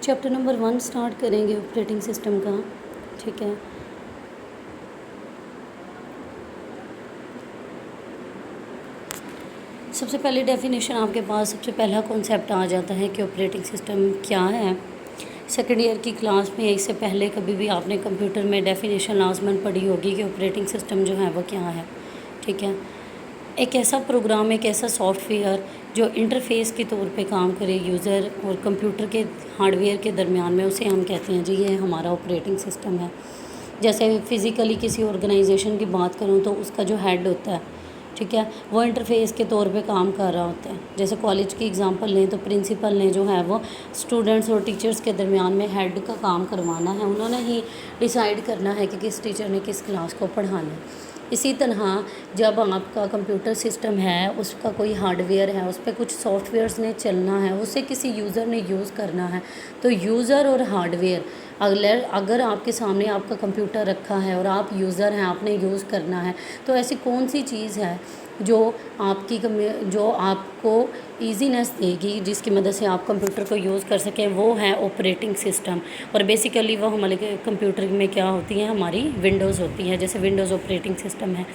Chapter number 1 start करेंगे operating system का। ठीक है, सबसे पहले डेफिनेशन आपके पास सबसे पहला कॉन्सेप्ट आ जाता है कि ऑपरेटिंग सिस्टम क्या है। सेकेंड ईयर की क्लास में इससे पहले कभी भी आपने कंप्यूटर में डेफिनेशन लाजमन पढ़ी होगी कि ऑपरेटिंग सिस्टम जो है वो क्या है। ठीक है, एक ऐसा प्रोग्राम, एक ऐसा सॉफ्टवेयर जो इंटरफेस के तौर पे काम करे यूज़र और कंप्यूटर के हार्डवेयर के दरमियान में, उसे हम कहते हैं जी ये हमारा ऑपरेटिंग सिस्टम है। जैसे फ़िज़िकली किसी ऑर्गेनाइजेशन की बात करूँ तो उसका जो हेड होता है, ठीक है, वो इंटरफेस के तौर पे काम कर रहा होता है। जैसे कॉलेज की एग्जांपल लें तो प्रिंसिपल ने जो है वो स्टूडेंट्स और टीचर्स के दरमियान में हेड का काम करवाना है। उन्होंने ही डिसाइड करना है कि किस टीचर ने किस क्लास को पढ़ाना है। इसी तरह जब आपका कंप्यूटर सिस्टम है, उसका कोई हार्डवेयर है, उस पर कुछ सॉफ्टवेयर्स ने चलना है, उसे किसी यूज़र ने यूज़ करना है, तो यूज़र और हार्डवेयर अगर आपके सामने आपका कंप्यूटर रखा है और आप यूज़र हैं, आपने यूज़ करना है, तो ऐसी कौन सी चीज़ है जो आपको ईजीनेस देगी, जिसकी मदद से आप कंप्यूटर को यूज़ कर सकें, वो है ऑपरेटिंग सिस्टम। और बेसिकली वो हमारे कंप्यूटर में क्या होती हैं, हमारी विंडोज़ होती हैं। जैसे विंडोज़ ऑपरेटिंग सिस्टम है।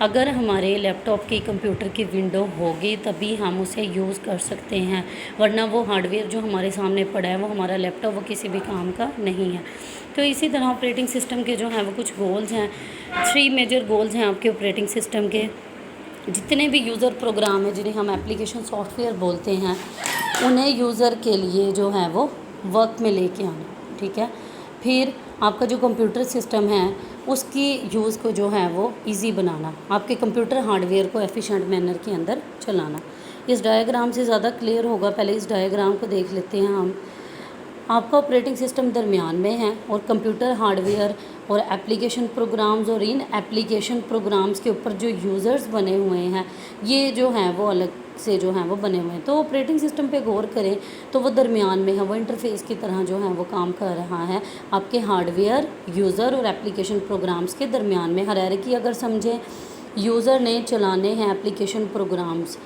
अगर हमारे लैपटॉप की कंप्यूटर की विंडो होगी तभी हम उसे यूज़ कर सकते हैं, वरना वो हार्डवेयर जो हमारे सामने पड़ा है, वो हमारा लैपटॉप, वो किसी भी काम का नहीं है। तो इसी तरह ऑपरेटिंग सिस्टम के जो हैं वो कुछ गोल्स हैं। 3 मेजर गोल्स हैं आपके ऑपरेटिंग सिस्टम के। जितने भी यूज़र प्रोग्राम हैं, जिन्हें हम एप्लीकेशन सॉफ्टवेयर बोलते हैं, उन्हें यूज़र के लिए जो है वो वर्क में लेके आना। ठीक है, फिर आपका जो कंप्यूटर सिस्टम है उसकी यूज़ को जो है वो इजी बनाना, आपके कंप्यूटर हार्डवेयर को एफिशिएंट मैनर के अंदर चलाना। इस डायग्राम से ज़्यादा क्लियर होगा, पहले इस डायग्राम को देख लेते हैं हम। आपका ऑपरेटिंग सिस्टम दरमियान में है और कंप्यूटर हार्डवेयर और एप्लीकेशन प्रोग्राम्स, और इन एप्लीकेशन प्रोग्राम्स के ऊपर जो यूज़र्स बने हुए हैं, ये जो हैं वो अलग से जो हैं वो बने हुए हैं। तो ऑपरेटिंग सिस्टम पे गौर करें तो वो दरमियान में है, वो इंटरफेस की तरह जो है वो काम कर रहा है आपके हार्डवेयर, यूज़र और एप्लीकेशन प्रोग्राम्स के दरमियान में। हायरार्की अगर समझें, यूज़र ने चलाने हैं एप्लीकेशन प्रोग्राम्स,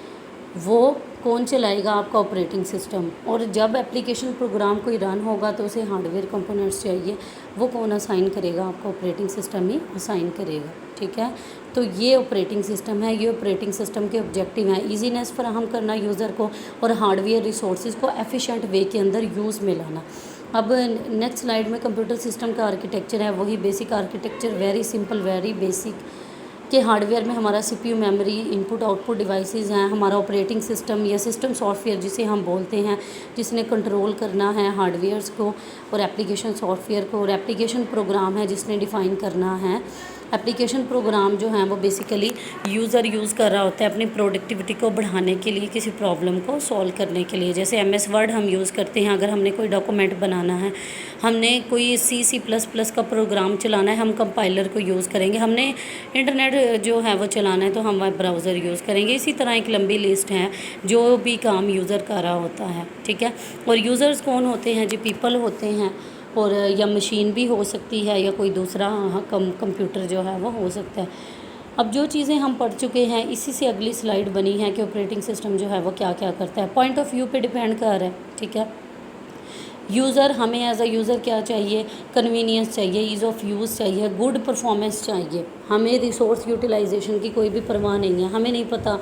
वो कौन चलाएगा, आपका ऑपरेटिंग सिस्टम। और जब एप्लीकेशन प्रोग्राम कोई रन होगा तो उसे हार्डवेयर कंपोनेंट्स चाहिए, वो कौन असाइन करेगा, आपका ऑपरेटिंग सिस्टम ही असाइन करेगा। ठीक है, तो ये ऑपरेटिंग सिस्टम है। ये ऑपरेटिंग सिस्टम के ऑब्जेक्टिव हैं ईजीनेस फराहम करना यूज़र को, और हार्डवेयर रिसोर्सेज को एफिशिएंट वे के अंदर यूज़ में लाना। अब नेक्स्ट स्लाइड में कंप्यूटर सिस्टम का आर्किटेक्चर है, वही basic architecture, very simple, very basic. के हार्डवेयर में हमारा CPU, memory, input output devices हैं, हमारा ऑपरेटिंग सिस्टम या सिस्टम सॉफ्टवेयर जिसे हम बोलते हैं, जिसने कंट्रोल करना है हार्डवेयर्स को और एप्लीकेशन सॉफ्टवेयर को, और एप्लीकेशन प्रोग्राम है जिसने डिफ़ाइन करना है। एप्लीकेशन प्रोग्राम जो हैं वो बेसिकली यूज़र यूज़ कर रहा होता है अपनी प्रोडक्टिविटी को बढ़ाने के लिए, किसी प्रॉब्लम को सॉल्व करने के लिए। जैसे MS वर्ड हम यूज़ करते हैं, अगर हमने कोई डॉक्यूमेंट बनाना है, हमने कोई C++ का प्रोग्राम चलाना है, हम कंपाइलर को यूज़ करेंगे। हमने इंटरनेट जो है वो चलाना है तो हम वेब ब्राउज़र यूज़ करेंगे। इसी तरह एक लंबी लिस्ट है जो भी काम यूज़र कर रहा होता है। ठीक है, और यूज़र्स कौन होते हैं जी, पीपल होते हैं, और या मशीन भी हो सकती है या कोई दूसरा कंप्यूटर जो है वो हो सकता है। अब जो चीज़ें हम पढ़ चुके हैं, इसी से अगली स्लाइड बनी है कि ऑपरेटिंग सिस्टम जो है वो क्या क्या करता है। पॉइंट ऑफ व्यू पे डिपेंड कर रहा है। ठीक है, यूज़र, हमें एज अ यूज़र क्या चाहिए, कन्वीनियंस चाहिए, ईज़ ऑफ यूज़ चाहिए, गुड परफॉर्मेंस चाहिए। हमें रिसोर्स यूटिलाइजेशन की कोई भी परवाह नहीं है। हमें नहीं पता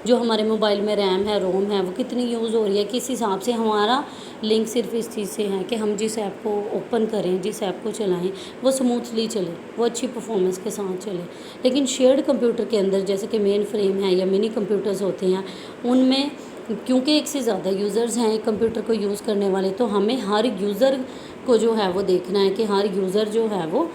जो हमारे मोबाइल में रैम है, रोम है, वो कितनी यूज़ हो रही है, किस हिसाब से। हमारा लिंक सिर्फ इस चीज़ से है कि हम जिस ऐप को ओपन करें, जिस ऐप को चलाएं, वो स्मूथली चले, वो अच्छी परफॉर्मेंस के साथ चले। लेकिन शेयर्ड कंप्यूटर के अंदर जैसे कि मेन फ्रेम है या मिनी कंप्यूटर्स होते हैं, उनमें क्योंकि एक से ज़्यादा यूज़र्स हैं एक कंप्यूटर को यूज़ करने वाले, तो हमें हर यूज़र को जो है वो देखना है कि हर यूज़र जो है वो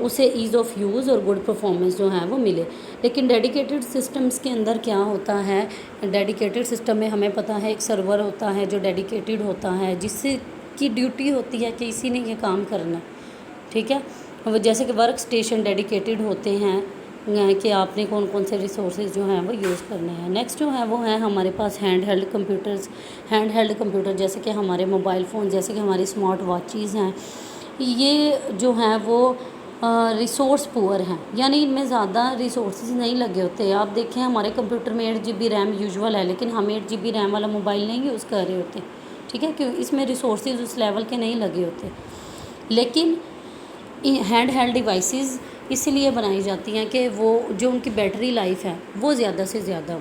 उसे ईज़ ऑफ यूज़ और गुड परफॉर्मेंस जो है वो मिले। लेकिन डेडिकेटेड सिस्टम्स के अंदर क्या होता है, डेडिकेटेड सिस्टम में हमें पता है एक सर्वर होता है जो डेडिकेटेड होता है, जिसकी ड्यूटी होती है कि इसी ने ये काम करना। ठीक है, जैसे कि वर्क स्टेशन डेडिकेटेड होते हैं कि आपने कौन कौन से रिसोर्सेज जो हैं वो यूज़ करने हैं। नेक्स्ट जो है वो है हमारे पास hand held computers. Hand held computer जैसे कि हमारे मोबाइल फ़ोन, जैसे कि हमारी स्मार्ट वॉचेज़ हैं, ये जो हैं वो रिसोर्स पुअर हैं, यानी इनमें ज़्यादा रिसोर्सेज नहीं लगे होते। आप देखें हमारे कंप्यूटर में 8 GB रैम यूजुअल है, लेकिन हम 8 GB रैम वाला मोबाइल नहीं यूज़ कर रहे होते। ٹھیک ہے، کہ اس میں ریسورسز اس لیول کے نہیں لگے ہوتے. لیکن ہینڈ ہیلڈ ڈیوائسیز اسی لیے بنائی جاتی ہیں کہ وہ جو ان کی بیٹری لائف ہے وہ زیادہ سے زیادہ،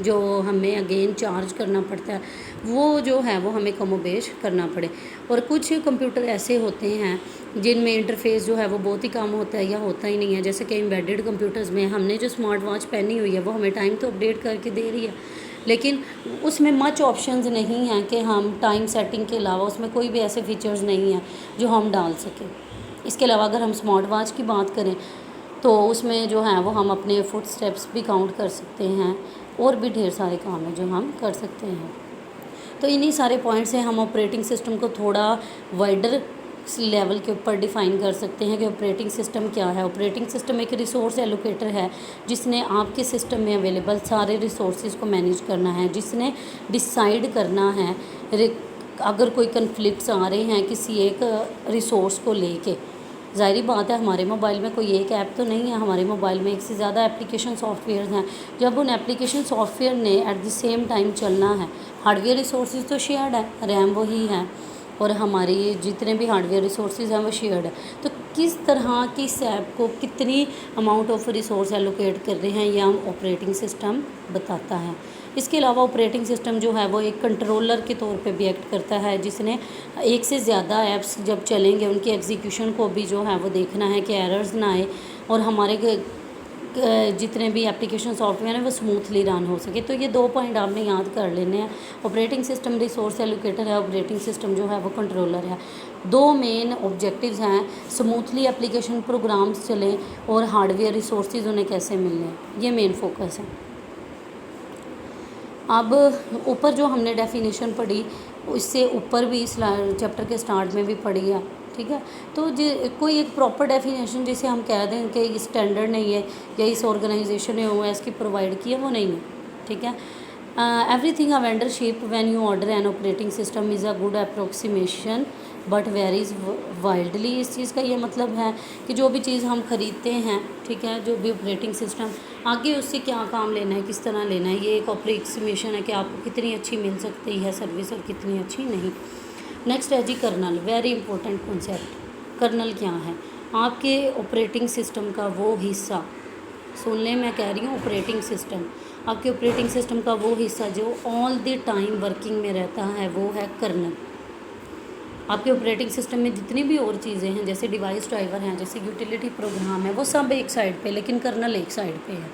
جو ہمیں اگین چارج کرنا پڑتا ہے وہ جو ہے وہ ہمیں کم و بیش کرنا پڑے. اور کچھ کمپیوٹر ایسے ہوتے ہیں جن میں انٹرفیس جو ہے وہ بہت ہی کم ہوتا ہے یا ہوتا ہی نہیں ہے، جیسے کہ ایمبیڈڈ کمپیوٹرز میں ہم نے جو اسمارٹ واچ پہنی ہوئی ہے وہ ہمیں ٹائم تو اپڈیٹ کر کے دے رہی ہے، لیکن اس میں مچ آپشنز نہیں ہیں کہ ہم ٹائم سیٹنگ کے علاوہ اس میں کوئی بھی ایسے فیچرز نہیں ہیں جو ہم ڈال سکیں. اس کے علاوہ اگر ہم اسمارٹ واچ کی بات کریں تو اس میں جو ہے وہ ہم اپنے فٹ سٹیپس بھی کاؤنٹ کر سکتے ہیں، اور بھی ڈھیر سارے کام ہیں جو ہم کر سکتے ہیں. تو انہی سارے پوائنٹ سے ہم آپریٹنگ سسٹم کو تھوڑا وائڈر لیول کے اوپر ڈیفائن کر سکتے ہیں کہ آپریٹنگ سسٹم کیا ہے. آپریٹنگ سسٹم ایک ریسورس ایلوکیٹر ہے جس نے آپ کے سسٹم میں اویلیبل سارے ریسورسز کو مینیج کرنا ہے، جس نے ڈیسائیڈ کرنا ہے اگر کوئی کنفلکٹس آ رہے ہیں کسی ایک ریسورس کو لے کے. ظاہری بات ہے ہمارے موبائل میں کوئی ایک ایپ تو نہیں ہے، ہمارے موبائل میں ایک سے زیادہ اپلیکیشن سافٹ ویئرز ہیں. جب ان اپلیکیشن سافٹ ویئر نے ایٹ دی سیم ٹائم چلنا ہے، ہارڈ ویئر ریسورسز تو شیئرڈ ہے، ریم وہی ہے اور ہماری جتنے بھی ہارڈ ویئر ریسورسز ہیں وہ شیئرڈ ہے. تو کس طرح کس ایپ کو کتنی اماؤنٹ آف ریسورس ایلوکیٹ کر رہے ہیں یہ ہم آپریٹنگ سسٹم بتاتا ہے. اس کے علاوہ آپریٹنگ سسٹم جو ہے وہ ایک کنٹرولر کے طور پہ بھی ایکٹ کرتا ہے، جس نے ایک سے زیادہ ایپس جب چلیں گے ان کی ایگزیکیوشن کو بھی جو ہے وہ دیکھنا ہے کہ ایررز نہ آئے اور ہمارے جتنے بھی اپلیکیشن سافٹ ویئر ہیں وہ اسموتھلی رن ہو سکے. تو یہ 2 پوائنٹ آپ نے یاد کر لینے ہیں. آپریٹنگ سسٹم ریسورس ایلوکیٹر ہے، آپریٹنگ سسٹم جو ہے وہ کنٹرولر ہے. 2 مین آبجیکٹیوز ہیں، اسموتھلی اپلیکیشن پروگرامز چلیں اور ہارڈ ویئر ریسورسز انہیں کیسے ملیں، یہ مین فوکس ہے. اب اوپر جو ہم نے ڈیفینیشن پڑھی اس سے اوپر بھی اس چیپٹر کے سٹارٹ میں بھی پڑھی ہے، ٹھیک ہے. تو کوئی ایک پراپر ڈیفینیشن جسے ہم کہہ دیں کہ یہ اسٹینڈرڈ نہیں ہے یا اس آرگنائزیشن نے او ایس کی پرووائڈ کی ہے، وہ نہیں ہے، ٹھیک ہے. Everything a vendorship when you order an operating system is a good approximation but varies wildly. اس چیز کا یہ مطلب ہے کہ جو بھی چیز ہم خریدتے ہیں، ٹھیک ہے، جو بھی آپریٹنگ سسٹم آگے اس سے کیا کام لینا ہے، کس طرح لینا ہے، یہ ایک اپروکسیمیشن ہے کہ آپ کو کتنی اچھی مل سکتی ہے سروس اور کتنی اچھی نہیں. نیکسٹ ہے جی kernel, very important concept. Kernel کیا ہے؟ آپ کے آپریٹنگ سسٹم کا وہ حصہ، سن لیں میں کہہ رہی ہوں آپریٹنگ سسٹم، آپ کے آپریٹنگ سسٹم کا وہ حصہ جو آل دی ٹائم ورکنگ میں رہتا ہے وہ ہے کرنل. آپ کے آپریٹنگ سسٹم میں جتنی بھی اور چیزیں ہیں جیسے ڈیوائس ڈرائیور ہیں، جیسے یوٹیلیٹی پروگرام ہے، وہ سب ایک سائڈ پہ، لیکن کرنل ایک سائڈ پہ ہے.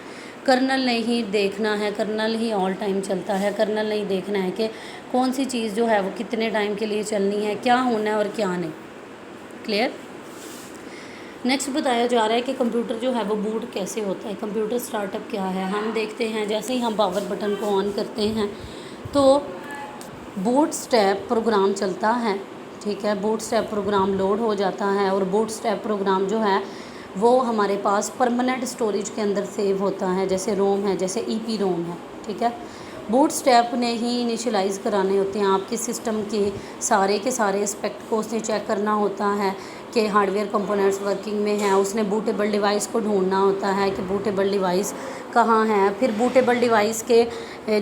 کرنل نے ہی دیکھنا ہے، کرنل ہی آل ٹائم چلتا ہے، کرنل نے ہی دیکھنا ہے کہ کون سی چیز جو ہے وہ کتنے ٹائم کے لیے چلنی ہے، کیا ہونا ہے اور کیا نہیں. کلیئر؟ نیکسٹ بتایا جا رہا ہے کہ کمپیوٹر جو ہے وہ بوٹ کیسے ہوتا ہے، کمپیوٹر سٹارٹ اپ کیا ہے. ہم دیکھتے ہیں جیسے ہی ہم پاور بٹن کو آن کرتے ہیں تو بوٹ سٹیپ پروگرام چلتا ہے، ٹھیک ہے. بوٹ سٹیپ پروگرام لوڈ ہو جاتا ہے اور بوٹ سٹیپ پروگرام جو ہے وہ ہمارے پاس پرماننٹ اسٹوریج کے اندر سیو ہوتا ہے، جیسے روم ہے، جیسے ای پی روم ہے، ٹھیک ہے. بوٹ سٹیپ نے ہی انیشلائز کرانے ہوتے ہیں آپ کے سسٹم کے سارے اسپیکٹ کو اس نے چیک کرنا ہوتا ہے کہ ہارڈ ویئر کمپوننٹس ورکنگ میں ہیں. اس نے بوٹیبل ڈیوائس کو ڈھونڈنا ہوتا ہے کہ بوٹیبل ڈیوائس کہاں ہے، پھر بوٹیبل ڈیوائس کے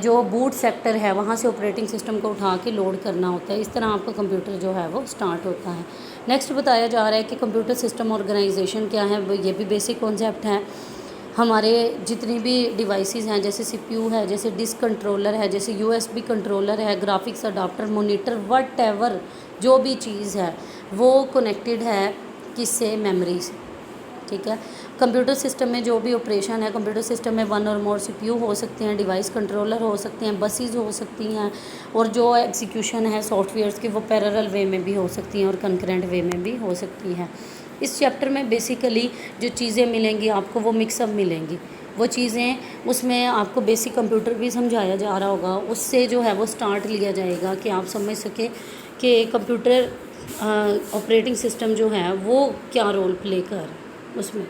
جو بوٹ سیکٹر ہے وہاں سے آپریٹنگ سسٹم کو اٹھا کے لوڈ کرنا ہوتا ہے. اس طرح آپ کا کمپیوٹر جو ہے وہ سٹارٹ ہوتا ہے. نیکسٹ بتایا جا رہا ہے کہ کمپیوٹر سسٹم آرگنائزیشن کیا ہے، یہ بھی بیسک کانسیپٹ ہے. ہمارے جتنی بھی ڈیوائسز ہیں جیسے سی پی یو ہے، جیسے ڈسک کنٹرولر ہے، جیسے یو ایس بی کنٹرولر ہے، graphics adapter, monitor, what ever جو بھی چیز ہے وہ کنیکٹڈ ہے کس سے، میموری سے، ٹھیک ہے. کمپیوٹر سسٹم میں جو بھی آپریشن ہے، کمپیوٹر سسٹم میں 1 اور مور سی پی یو ہو سکتے ہیں، ڈیوائس کنٹرولر ہو سکتے ہیں، بسیز ہو سکتی ہیں، اور جو ایگزیکیوشن ہے سافٹ ویئرس کی وہ پیرلل وے میں بھی ہو سکتی ہیں اور کنکرنٹ وے میں بھی ہو سکتی ہیں. اس چیپٹر میں بیسیکلی جو چیزیں ملیں گی آپ کو وہ مکس اپ ملیں گی. وہ چیزیں اس میں آپ کو بیسک کمپیوٹر بھی سمجھایا جا رہا ہوگا، اس سے جو ہے وہ سٹارٹ لیا جائے گا کہ آپ سمجھ سکیں کہ کمپیوٹر آپریٹنگ سسٹم جو ہے وہ کیا رول پلے کر اس میں.